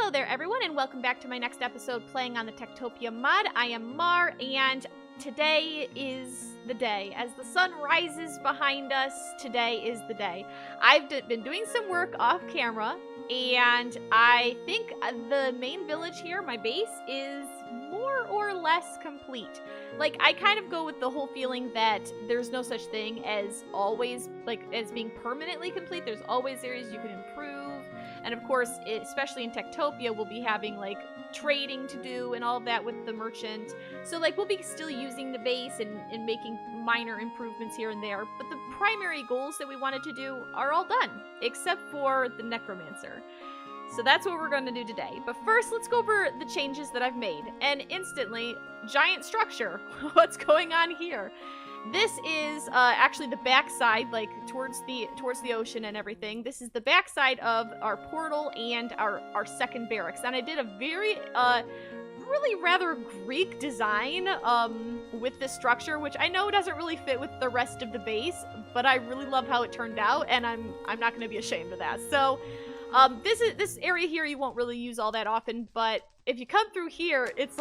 Hello there, everyone, and welcome back to my next episode playing on the TekTopia mod. I am Mar, and today is the day. As the sun rises behind us, today is the day. I've been doing some work off camera, and I think the main village here, my base, is more or less complete. Like, I kind of go with the whole feeling that there's no such thing as always, as being permanently complete. There's always areas you can improve. And of course, especially in TekTopia, we'll be having, trading to do and all of that with the merchant. So, we'll be still using the base and making minor improvements here and there. But the primary goals that we wanted to do are all done, except for the Necromancer. So that's what we're going to do today. But first, let's go over the changes that I've made. And instantly, giant structure. What's going on here? This is actually the backside, towards the ocean and everything. This is the backside of our portal and our second barracks. And I did a very, really rather Greek design with this structure, which I know doesn't really fit with the rest of the base, but I really love how it turned out, and I'm not going to be ashamed of that. So, this area here you won't really use all that often, but if you come through here, it's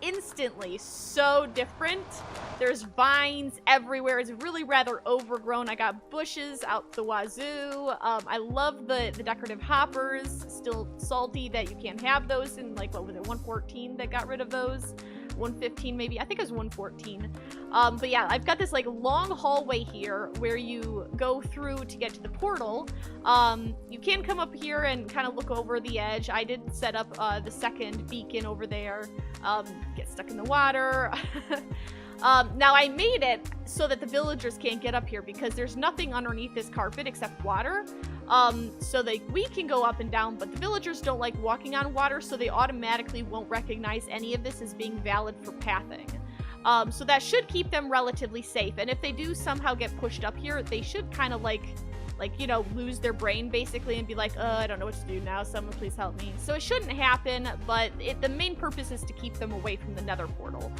instantly so different. There's vines everywhere. It's really rather overgrown. I got bushes out the wazoo. I love the decorative hoppers. Still salty that you can't have those in, what was it, 114 that got rid of those? 115 maybe? I think it was 114. But yeah, I've got this long hallway here where you go through to get to the portal. You can come up here and kind of look over the edge. I did set up the second beacon over there. Get stuck in the water. Now I made it so that the villagers can't get up here because there's nothing underneath this carpet except water. So we can go up and down, but the villagers don't like walking on water, so they automatically won't recognize any of this as being valid for pathing. So that should keep them relatively safe. And if they do somehow get pushed up here, they should kind of lose their brain basically and be like, I don't know what to do now, someone please help me. So it shouldn't happen, but the main purpose is to keep them away from the nether portal.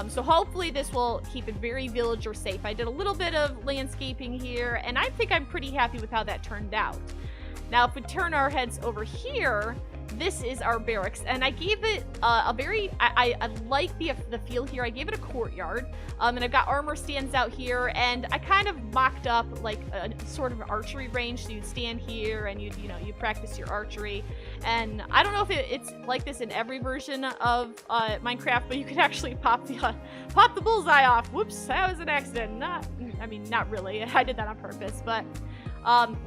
So hopefully this will keep it very villager safe. I did a little bit of landscaping here, and I think I'm pretty happy with how that turned out. Now, if we turn our heads over here, this is our barracks, and I gave it a very, I like the feel here. I gave it a courtyard, and I've got armor stands out here, and I kind of mocked up a sort of archery range. So you'd stand here and you'd practice your archery. And I don't know if it's like this in every version of Minecraft, but you could actually pop the bullseye off. Whoops, that was an accident. Not really. I did that on purpose, but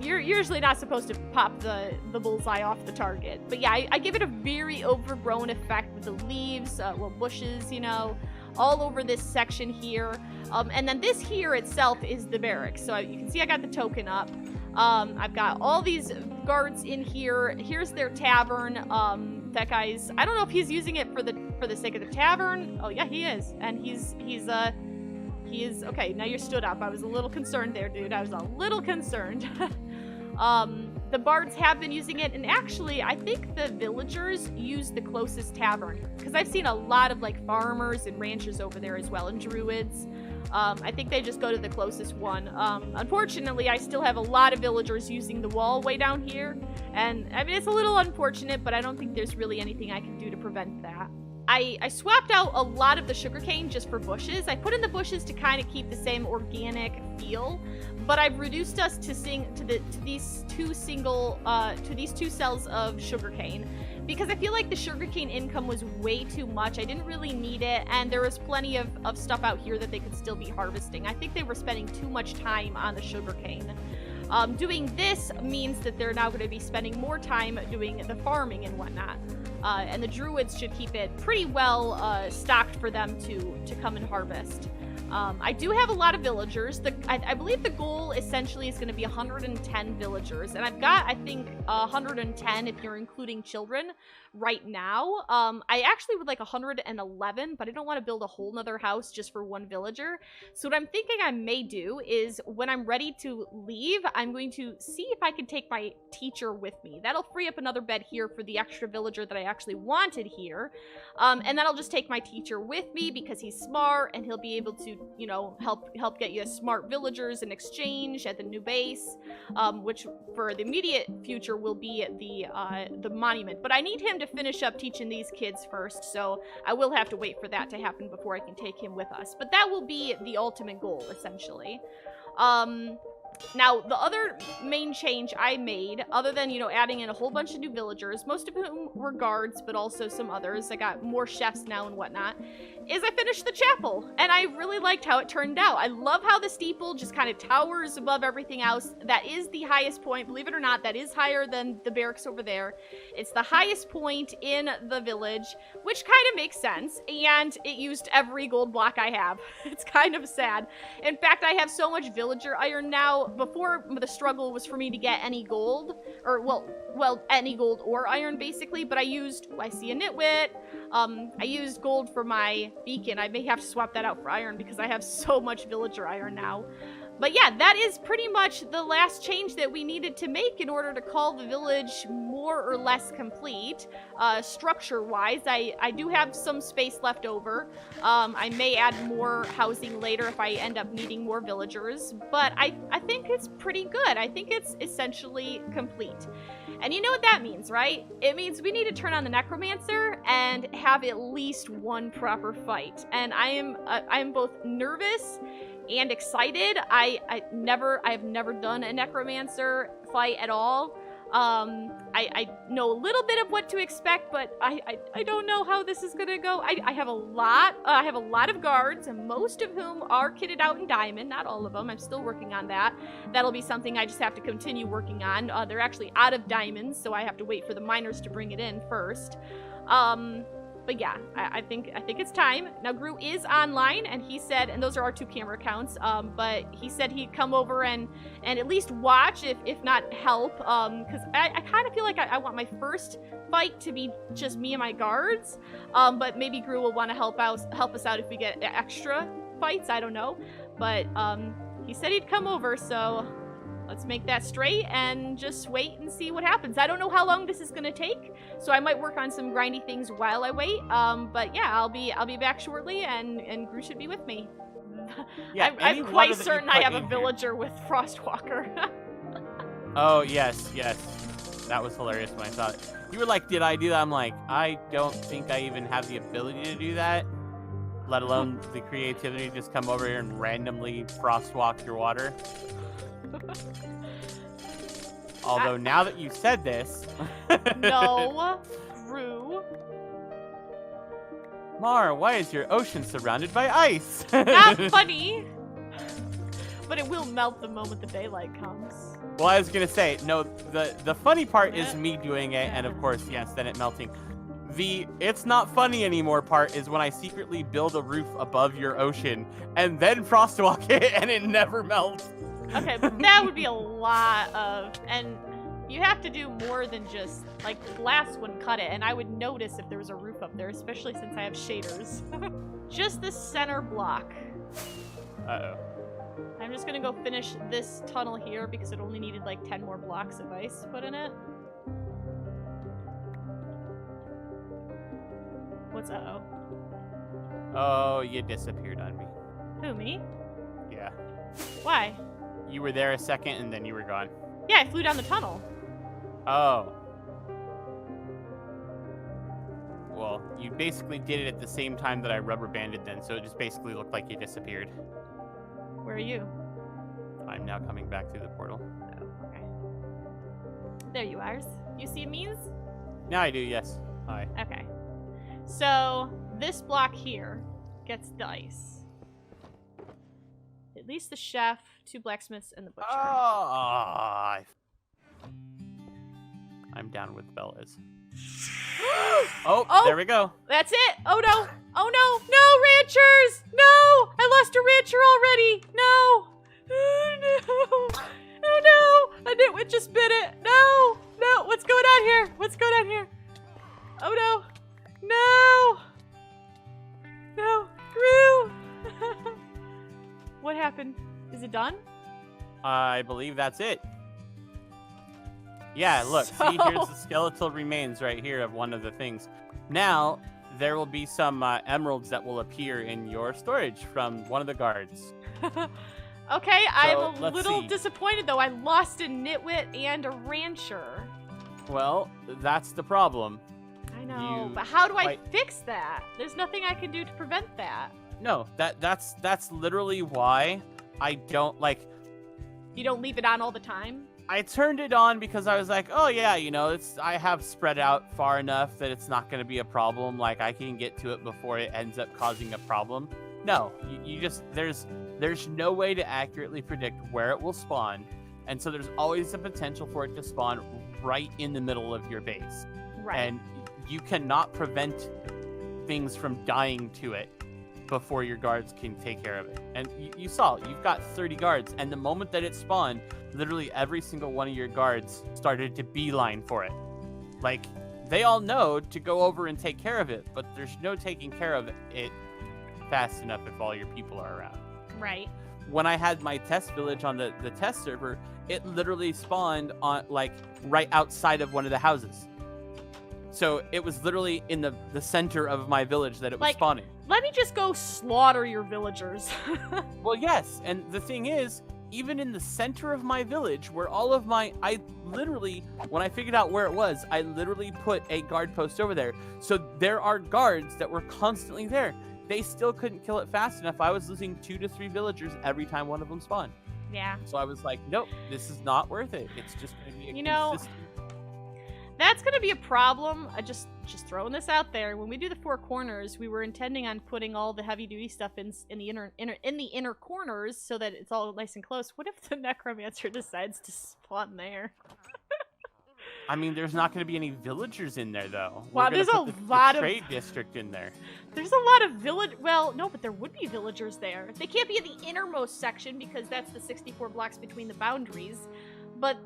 you're usually not supposed to pop the bullseye off the target. But yeah, I give it a very overgrown effect with the leaves, bushes, all over this section here. And then this here itself is the barracks. So you can see I got the token up. I've got all these guards in here. Here's their tavern. That guy's, I don't know if he's using it for the sake of the tavern. Oh yeah, he is. And he is, okay, now you're stood up. I was a little concerned there, dude. I was a little concerned. The bards have been using it, and actually, I think the villagers use the closest tavern, because I've seen a lot of, farmers and ranchers over there as well, and druids. I think they just go to the closest one. Unfortunately, I still have a lot of villagers using the wall way down here, and, it's a little unfortunate, but I don't think there's really anything I can do to prevent that. I swapped out a lot of the sugarcane just for bushes. I put in the bushes to kind of keep the same organic feel, but I've reduced us to these two cells of sugarcane because I feel like the sugarcane income was way too much. I didn't really need it, and there was plenty of stuff out here that they could still be harvesting. I think they were spending too much time on the sugarcane. Doing this means that they're now going to be spending more time doing the farming and whatnot. And the druids should keep it pretty well stocked for them to come and harvest. I do have a lot of villagers. I believe the goal essentially is going to be 110 villagers. And I've got, I think, 110 if you're including children right now. I actually would like 111, but I don't want to build a whole nother house just for one villager. So what I'm thinking I may do is when I'm ready to leave, I'm going to see if I can take my teacher with me. That'll free up another bed here for the extra villager that I actually wanted here. And then I'll just take my teacher with me because he's smart and he'll be able to you know, help get you smart villagers in exchange at the new base, which for the immediate future will be the monument. But I need him to finish up teaching these kids first, so I will have to wait for that to happen before I can take him with us. But that will be the ultimate goal, essentially. Now, the other main change I made, other than, you know, adding in a whole bunch of new villagers, most of whom were guards, but also some others, I got more chefs now and whatnot, is I finished the chapel, and I really liked how it turned out. I love how the steeple just kind of towers above everything else. That is the highest point, believe it or not, that is higher than the barracks over there. It's the highest point in the village, which kind of makes sense, and it used every gold block I have. It's kind of sad. In fact, I have so much villager iron now. Before, the struggle was for me to get any gold, or, well, any gold or iron, basically, but I see a nitwit, I used gold for my beacon. I may have to swap that out for iron because I have so much villager iron now. But yeah, that is pretty much the last change that we needed to make in order to call the village more or less complete, structure-wise. I do have some space left over. I may add more housing later if I end up needing more villagers, but I think it's pretty good. I think it's essentially complete. And you know what that means, right? It means we need to turn on the Necromancer and have at least one proper fight. And I am both nervous and excited. I have never done a Necromancer fight at all. I know a little bit of what to expect, but I don't know how this is gonna go. I have a lot of guards, and most of whom are kitted out in diamond. Not all of them. I'm still working on that. That'll be something I just have to continue working on. They're actually out of diamonds, so I have to wait for the miners to bring it in first. But yeah, I think it's time. Now, Gru is online, and he said, and those are our 2 camera accounts, but he said he'd come over and at least watch, if not help, because I kind of feel like I want my first fight to be just me and my guards, but maybe Gru will want to help us out if we get extra fights, I don't know, but he said he'd come over, so let's make that straight and just wait and see what happens. I don't know how long this is gonna take, so I might work on some grindy things while I wait. But yeah, I'll be back shortly, and Gru should be with me. Yeah, I'm quite certain I have a villager with Frostwalker. Oh yes, that was hilarious when I saw it. You were like, "Did I do that?" I'm like, I don't think I even have the ability to do that, let alone the creativity to just come over here and randomly frostwalk your water. Although now that you said this... No, Gru. Mar, why is your ocean surrounded by ice? Not funny. But it will melt the moment the daylight comes. Well, I was gonna say, no, the funny part is me doing it, and of course, yes, then it melting. The it's not funny anymore part is when I secretly build a roof above your ocean, and then frostwalk it, and it never melts. Okay, but that would be a lot of, and you have to do more than just, like, glass wouldn't cut it, and I would notice if there was a roof up there, especially since I have shaders. Just the center block. Uh-oh. I'm just gonna go finish this tunnel here because it only needed, like, 10 more blocks of ice to put in it. What's uh-oh? Oh, you disappeared on me. Who, me? Yeah. Why? You were there a second, and then you were gone. Yeah, I flew down the tunnel. Oh. Well, you basically did it at the same time that I rubber banded then, so it just basically looked like you disappeared. Where are you? I'm now coming back through the portal. Oh, okay. There you are. You see me? Now I do, yes. Hi. Okay. So, this block here gets the ice. At least the chef, 2 blacksmiths, and the butcher. Oh, I'm down with Bella's. Oh, there we go. That's it. Oh no. Oh no. No, ranchers. No. I lost a rancher already. No. Oh no. Oh no. A nitwit just bit it. No. No. What's going on here? What's going on here? Oh no. No. No. Gru. What happened? Is it done? I believe that's it. Yeah, look, see, here's the skeletal remains right here of one of the things. Now, there will be some emeralds that will appear in your storage from one of the guards. Okay, I'm a let's little see. disappointed though. I lost a nitwit and a rancher. Well, that's the problem. I know, You but how do I quite- fix that? There's nothing I can do to prevent that. No, that's literally why I don't like. You don't leave it on all the time? I turned it on because I was like, oh yeah, I have spread out far enough that it's not going to be a problem. Like I can get to it before it ends up causing a problem. No, you just there's no way to accurately predict where it will spawn, and so there's always the potential for it to spawn right in the middle of your base. Right. And you cannot prevent things from dying to it before your guards can take care of it. And you saw, you've got 30 guards, and the moment that it spawned, literally every single one of your guards started to beeline for it. Like, they all know to go over and take care of it, but there's no taking care of it fast enough if all your people are around. Right. When I had my test village on the test server, it literally spawned on like right outside of one of the houses. So it was literally in the center of my village that it was spawning. Let me just go slaughter your villagers. Well, yes, and the thing is, even in the center of my village, where all of I literally, when I figured out where it was, I literally put a guard post over there. So there are guards that were constantly there. They still couldn't kill it fast enough. I was losing 2 to 3 villagers every time one of them spawned. Yeah. So I was like, nope, this is not worth it. It's just going to be consistent. That's going to be a problem. Just throwing this out there. When we do the 4 corners, we were intending on putting all the heavy duty stuff in the inner corners so that it's all nice and close. What if the Necromancer decides to spawn there? I mean, there's not going to be any villagers in there, though. Wow, We're there's gonna a put lot the of trade district in there. There's a lot of well, no, but there would be villagers there. They can't be in the innermost section because that's the 64 blocks between the boundaries. But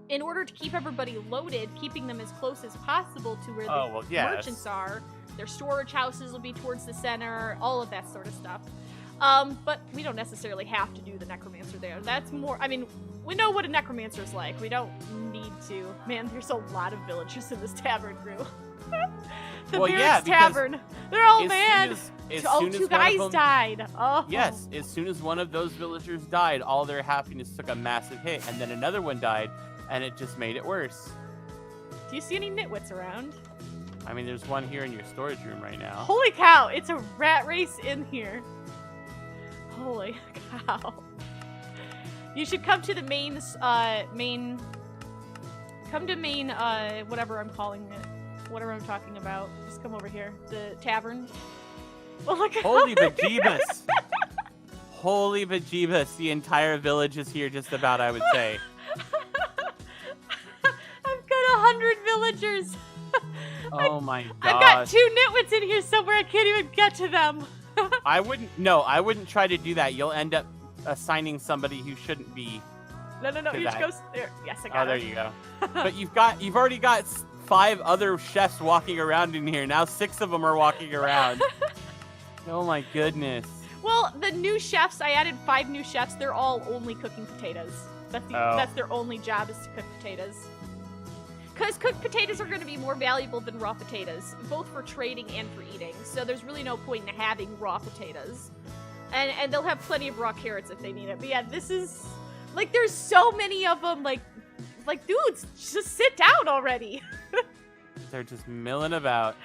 in order to keep everybody loaded, keeping them as close as possible to where the merchants are, their storage houses will be towards the center, all of that sort of stuff. But we don't necessarily have to do the Necromancer there. That's more, I mean, we know what a Necromancer's like. We don't need to. Man, there's a lot of villagers in this tavern crew. The Barracks Tavern. They're all mad. Two guys died. Oh. Yes, as soon as one of those villagers died, all their happiness took a massive hit, and then another one died, and it just made it worse. Do you see any nitwits around? I mean, there's one here in your storage room right now. Holy cow, it's a rat race in here. Holy cow. You should come to the whatever I'm calling it. Whatever I'm talking about. Just come over here. The tavern. Oh, look at Holy bejeebus. Holy bejeebus. The entire village is here just about, I would say. I've got 100 villagers. Oh my gosh. I've got 2 nitwits in here somewhere. I can't even get to them. I wouldn't try to do that. You'll end up assigning somebody who shouldn't be. No. You just go there. Yes, I got it. Oh, there you go. But you've already got 5 other chefs walking around in here. Now 6 of them are walking around. Oh my goodness. Well, the new chefs, I added 5 new chefs. They're all only cooking potatoes. That's their only job is to cook potatoes. Because cooked potatoes are going to be more valuable than raw potatoes, both for trading and for eating. So there's really no point in having raw potatoes. And they'll have plenty of raw carrots if they need it. But yeah, this is... Like, there's so many of them, like dudes, just sit down already. They're just milling about.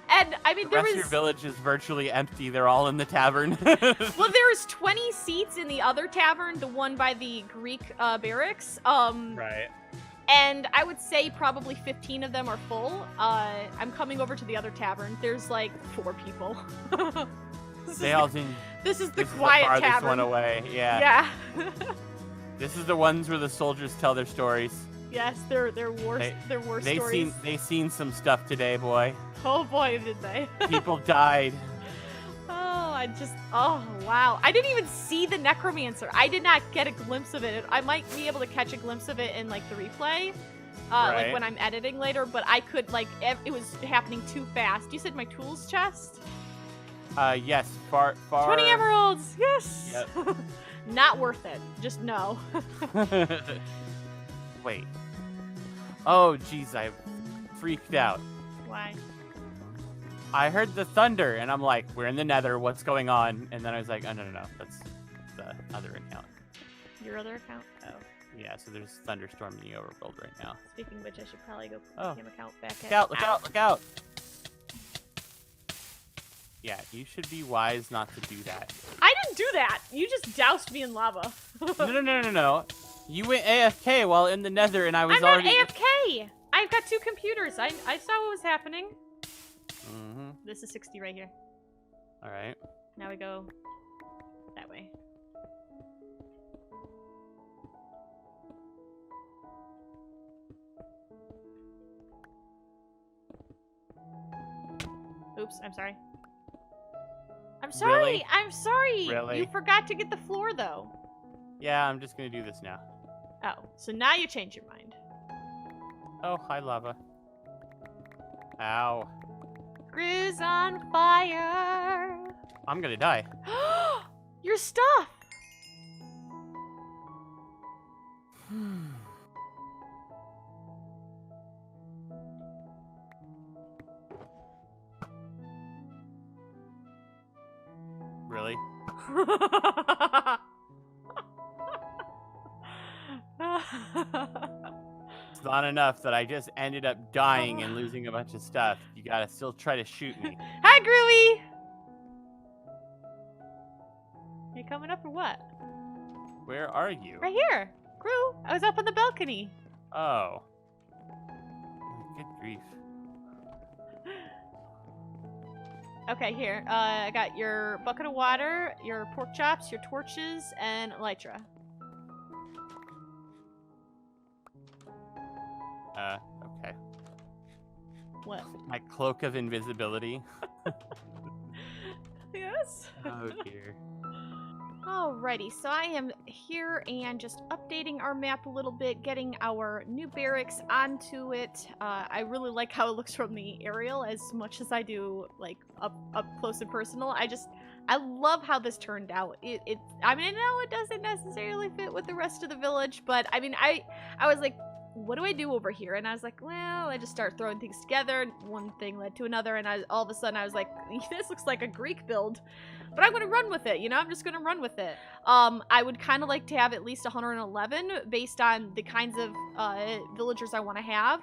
And, I mean, the rest of your village is virtually empty. They're all in the tavern. Well, there's 20 seats in the other tavern, the one by the Greek barracks. Right. And I would say probably 15 of them are full. I'm coming over to the other tavern. There's, like, 4 people. This is the quiet farthest tavern. One away. Yeah. Yeah. This is the ones where the soldiers tell their stories. Yes, their war stories. They seen some stuff today, boy. Oh boy, did they. People died. Oh wow. I didn't even see the Necromancer. I did not get a glimpse of it. I might be able to catch a glimpse of it in like the replay. Right. Like when I'm editing later, but I could it was happening too fast. You said my tools chest? Yes, far 20 emeralds. Yes. Yep. Not worth it. Just no. Wait. Oh, jeez, I freaked out. Why? I heard the thunder, and I'm like, we're in the nether, what's going on? And then I was like, oh, no, that's the other account. Your other account? Oh. Yeah, so there's thunderstorm in the overworld right now. Speaking of which, I should probably go put my game account back in. Look out! Yeah, you should be wise not to do that. I didn't do that! You just doused me in lava. No. You went AFK while in the nether, and I was I'm not AFK! I've got 2 computers. I saw what was happening. Mm-hmm. This is 60 right here. Alright. Now we go that way. Oops, I'm sorry. I'm sorry! Really? I'm sorry! Really? You forgot to get the floor, though. Yeah, I'm just gonna do this now. Oh, so now you change your mind. Oh, hi, lava. Ow. Gru's on fire! I'm gonna die. Your stuff! Really? It's not enough that I just ended up dying and losing a bunch of stuff. You gotta still try to shoot me. Hi, Gruy! You coming up or what? Where are you? Right here. Gru, I was up on the balcony. Oh. Good grief. Okay, here. I got your bucket of water, your pork chops, your torches, and elytra. Okay. What? My cloak of invisibility. Yes. Oh dear. Alrighty, so I am here and just updating our map a little bit, getting our new barracks onto it. I really like how it looks from the aerial as much as I do, like, up close and personal. I love how this turned out. I mean, I know it doesn't necessarily fit with the rest of the village, but I mean, I was like, what do I do over here? And I was like, well, I just start throwing things together. One thing led to another, and all of a sudden I was like, this looks like a Greek build. But I'm going to run with it, you know? I'm just going to run with it. I would kind of like to have at least 111 based on the kinds of villagers I want to have.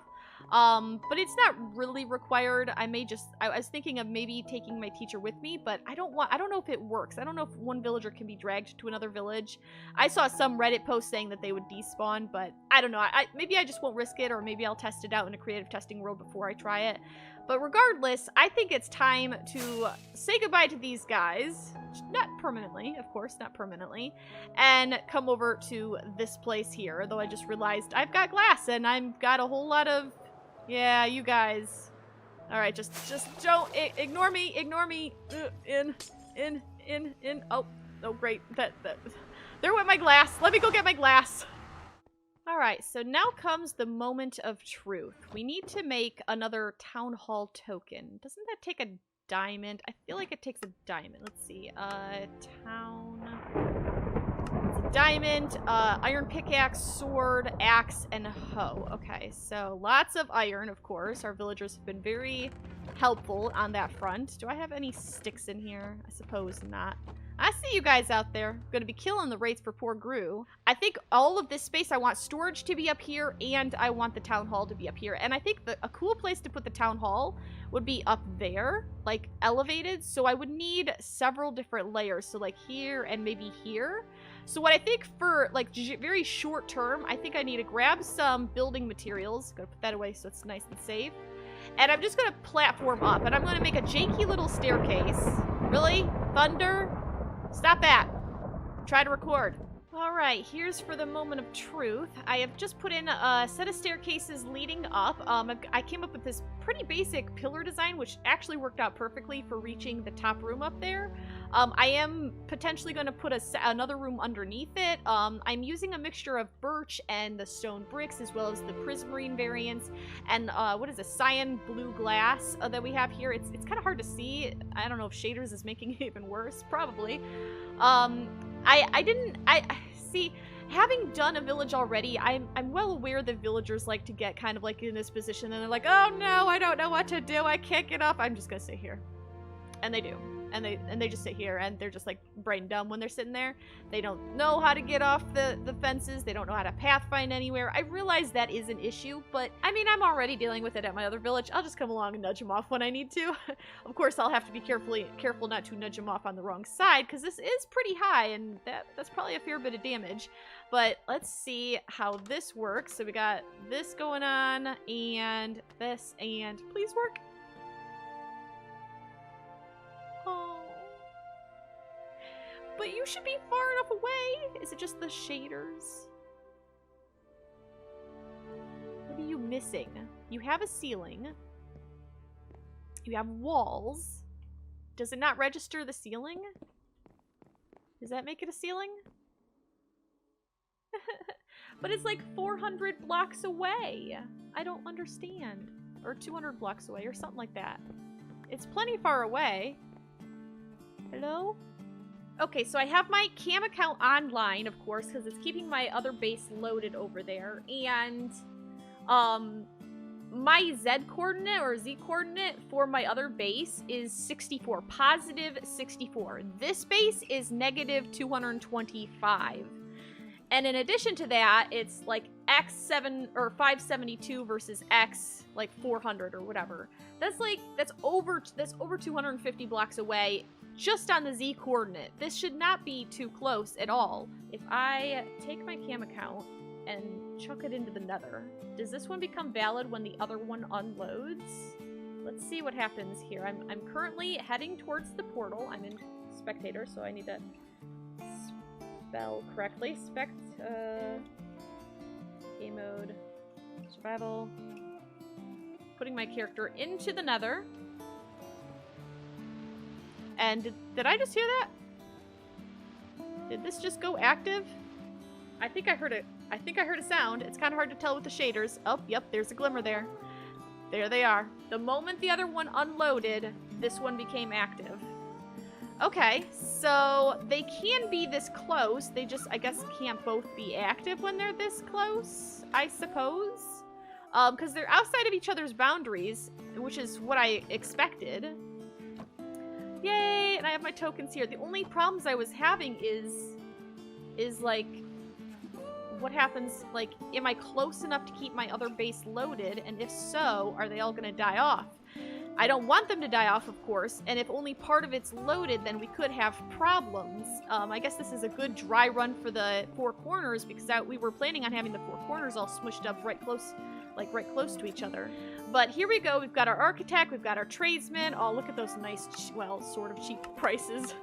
But it's not really required. I was thinking of maybe taking my teacher with me, but I don't know if it works. I don't know if one villager can be dragged to another village. I saw some Reddit post saying that they would despawn, but I don't know. Maybe I just won't risk it, or maybe I'll test it out in a creative testing world before I try it. But regardless, I think it's time to say goodbye to these guys. Not permanently, of course, not permanently. And come over to this place here, though I just realized I've got glass, and I've got a whole lot of... Yeah, you guys. Alright, just don't... Ignore me. In. Oh, great. There went my glass. Let me go get my glass. Alright, so now comes the moment of truth. We need to make another town hall token. Doesn't that take a diamond? I feel like it takes a diamond. Let's see. Town... It's a diamond, iron pickaxe, sword, axe, and hoe. Okay, so lots of iron, of course. Our villagers have been very helpful on that front. Do I have any sticks in here? I suppose not. I see you guys out there. Gonna be killing the rates for poor Gru. I think all of this space, I want storage to be up here, and I want the town hall to be up here. And I think a cool place to put the town hall would be up there, like elevated. So I would need several different layers. So like here and maybe here. So what I think for like very short term, I think I need to grab some building materials. Gotta put that away so it's nice and safe. And I'm just gonna platform up, and I'm gonna make a janky little staircase. Really? Thunder? Stop that. Try to record. Alright, here's for the moment of truth. I have just put in a set of staircases leading up. I came up with this pretty basic pillar design, which actually worked out perfectly for reaching the top room up there. I am potentially going to put another room underneath it. I'm using a mixture of birch and the stone bricks, as well as the prismarine variants, and what is this, cyan blue glass that we have here. It's kind of hard to see. I don't know if shaders is making it even worse. Probably. See, having done a village already, I'm well aware that villagers like to get kind of like in this position and they're like, oh no, I don't know what to do, I can't get up, I'm just gonna sit here. And they do. And they just sit here and they're just like brain dumb when they're sitting there. They don't know how to get off the fences. They don't know how to pathfind anywhere. I realize that is an issue, but I mean, I'm already dealing with it at my other village. I'll just come along and nudge them off when I need to. Of course, I'll have to be careful not to nudge them off on the wrong side because this is pretty high and that's probably a fair bit of damage. But let's see how this works. So we got this going on and this, and please work. But you should be far enough away. Is it just the shaders? What are you missing? You have a ceiling. You have walls. Does it not register the ceiling? Does that make it a ceiling? But it's like 400 blocks away. I don't understand. Or 200 blocks away or something like that. It's plenty far away. Hello? Okay, so I have my cam account online, of course, because it's keeping my other base loaded over there. And my Z coordinate or Z coordinate for my other base is 64, positive 64. This base is negative 225. And in addition to that, it's like X7 or 572 versus X like 400 or whatever. That's over 250 blocks away. Just on the Z coordinate. This should not be too close at all. If I take my cam account and chuck it into the nether, does this one become valid when the other one unloads? Let's see what happens here. I'm currently heading towards the portal. I'm in spectator, so I need to spell correctly. Game mode, survival. Putting my character into the nether. And did I just hear that? Did this just go active? I think I heard it. I think I heard a sound. It's kind of hard to tell with the shaders. Oh, yep, there's a glimmer there. There they are. The moment the other one unloaded, this one became active. Okay, so they can be this close. They just, I guess, can't both be active when they're this close, I suppose. Because they're outside of each other's boundaries, which is what I expected. Yay! And I have my tokens here. The only problems I was having is like, what happens, like, am I close enough to keep my other base loaded? And if so, are they all gonna die off? I don't want them to die off, of course, and if only part of it's loaded, then we could have problems. I guess this is a good dry run for the four corners, because we were planning on having the four corners all smushed up right close to each other. But here we go. We've got our architect, we've got our tradesman. Oh, look at those nice, well, sort of cheap prices.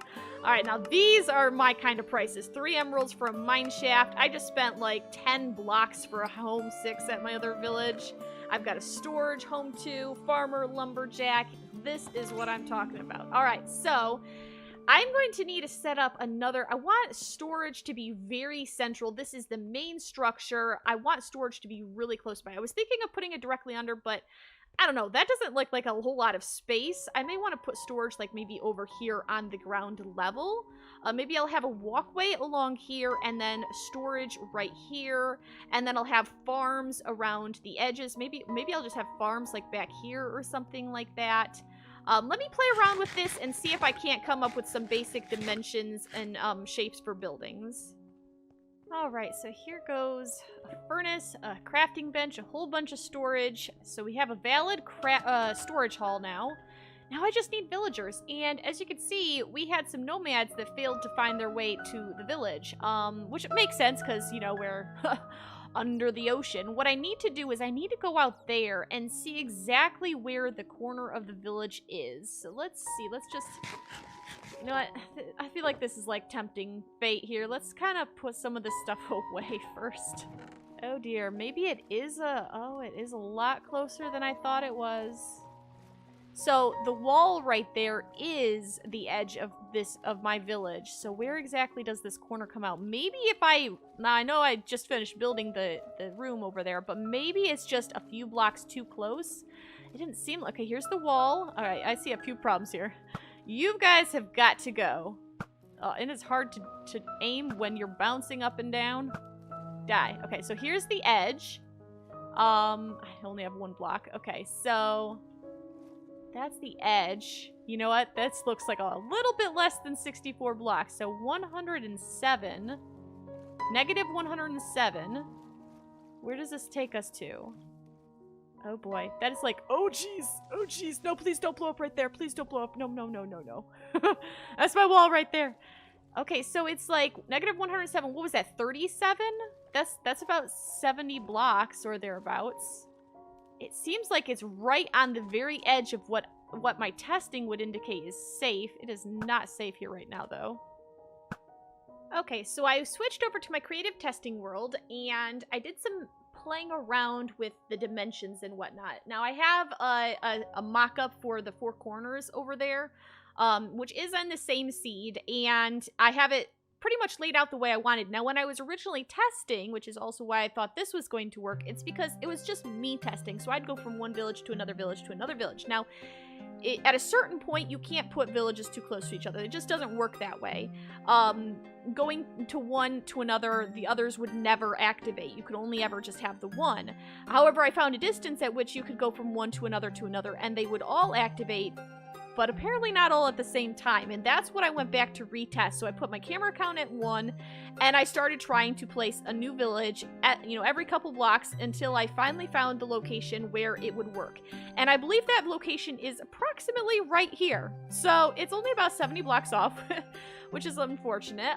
All right, now these are my kind of prices. 3 emeralds for a mine shaft. I just spent like 10 blocks for a home 6 at my other village. I've got a storage home 2, farmer, lumberjack. This is what I'm talking about. All right, so I'm going to need to set up another. I want storage to be very central. This is the main structure. I want storage to be really close by. I was thinking of putting it directly under, but I don't know. That doesn't look like a whole lot of space. I may want to put storage like maybe over here on the ground level. Maybe I'll have a walkway along here and then storage right here. And then I'll have farms around the edges. Maybe I'll just have farms like back here or something like that. Let me play around with this and see if I can't come up with some basic dimensions and shapes for buildings. Alright, so here goes a furnace, a crafting bench, a whole bunch of storage. So we have a valid storage hall now. Now I just need villagers, and as you can see, we had some nomads that failed to find their way to the village, which makes sense because, you know, we're under the ocean. What I need to do is I need to go out there and see exactly where the corner of the village is. So let's see, let's just... You know what? I feel like this is like tempting fate here. Let's kind of put some of this stuff away first. Oh dear, maybe it is it is a lot closer than I thought it was. So the wall right there is the edge of my village. So where exactly does this corner come out? Maybe if now I know I just finished building the room over there, but maybe it's just a few blocks too close. It didn't seem like, okay, here's the wall. All right, I see a few problems here. You guys have got to go. And it's hard to aim when you're bouncing up and down. Die. Okay, so here's the edge. I only have 1 block. Okay, so that's the edge. You know what? This looks like a little bit less than 64 blocks. So 107. Negative 107. Where does this take us to? Oh boy. That is like, oh jeez. Oh jeez. No, please don't blow up right there. Please don't blow up. No, no, no, no, no. That's my wall right there. Okay, so it's like negative 107. What was that? 37? That's about 70 blocks or thereabouts. It seems like it's right on the very edge of what my testing would indicate is safe. It is not safe here right now, though. Okay, so I switched over to my creative testing world, and I did some playing around with the dimensions and whatnot. Now, I have a mock-up for the 4 corners over there, which is on the same seed, and I have it pretty much laid out the way I wanted. Now, when I was originally testing, which is also why I thought this was going to work, it's because it was just me testing. So I'd go from one village to another village to another village. Now, at a certain point, you can't put villages too close to each other. It just doesn't work that way. Going to one to another, the others would never activate. You could only ever just have the one. However, I found a distance at which you could go from one to another, and they would all activate, but apparently not all at the same time, and that's what I went back to retest. So I put my camera count at 1, and I started trying to place a new village at, every couple blocks until I finally found the location where it would work. And I believe that location is approximately right here. So it's only about 70 blocks off, which is unfortunate.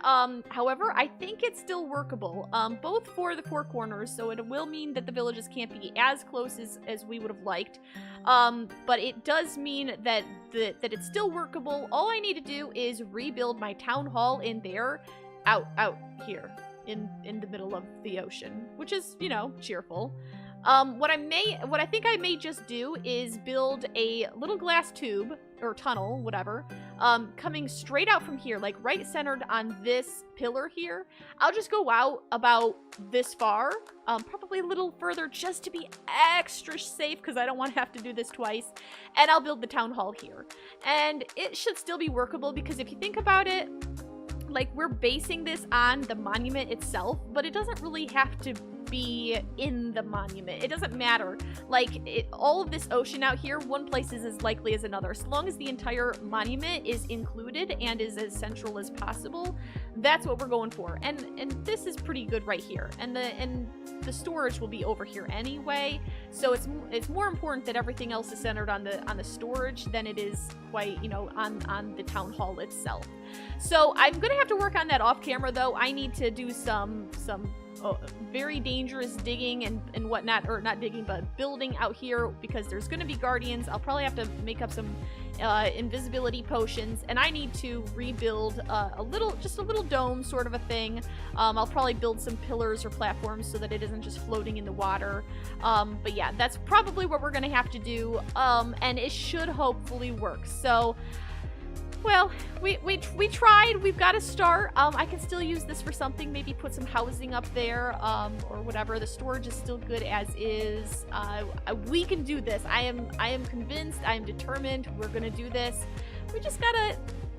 However, I think it's still workable, both for the 4 corners, so it will mean that the villages can't be as close as we would have liked. But it does mean that it's still workable. All I need to do is rebuild my town hall in there, out here in the middle of the ocean, which is, cheerful. What I think I may just do is build a little glass tube or tunnel, whatever, coming straight out from here, like right centered on this pillar here. I'll just go out about this far, probably a little further just to be extra safe because I don't want to have to do this twice. And I'll build the town hall here. And it should still be workable because if you think about it, like, we're basing this on the monument itself, but it doesn't really have to be in the monument. It doesn't matter. Like, all of this ocean out here, one place is as likely as another. So long as the entire monument is included and is as central as possible, that's what we're going for. And this is pretty good right here. And the storage will be over here anyway. So it's more important that everything else is centered on the storage than it is quite, on the town hall itself. So I'm gonna have to work on that off camera, though. I need to do some very dangerous digging and whatnot, or not digging, but building out here because there's gonna be guardians. I'll probably have to make up some invisibility potions, and I need to rebuild just a little dome sort of a thing. I'll probably build some pillars or platforms so that it isn't just floating in the water. But yeah, that's probably what we're gonna have to do, and it should hopefully work. So, well, we tried. We've got to start. I can still use this for something. Maybe put some housing up there, or whatever. The storage is still good as is. We can do this. I am convinced. I am determined. We're gonna do this. We just gotta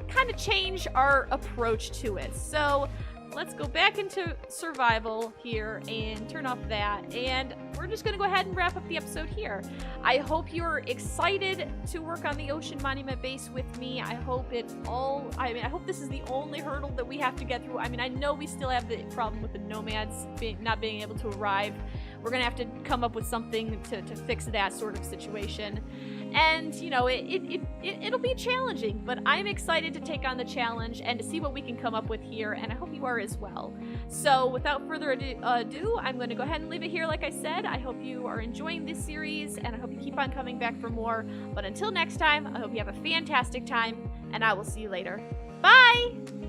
kind of change our approach to it. So let's go back into survival here and turn off that, and we're just gonna go ahead and wrap up the episode here. I hope you're excited to work on the Ocean Monument base with me. I hope I hope this is the only hurdle that we have to get through. I mean, I know we still have the problem with the nomads not being able to arrive. We're gonna have to come up with something to fix that sort of situation. And, it'll be challenging, but I'm excited to take on the challenge and to see what we can come up with here, and I hope you are as well. So, without further ado, I'm going to go ahead and leave it here, like I said. I hope you are enjoying this series, and I hope you keep on coming back for more. But until next time, I hope you have a fantastic time, and I will see you later. Bye!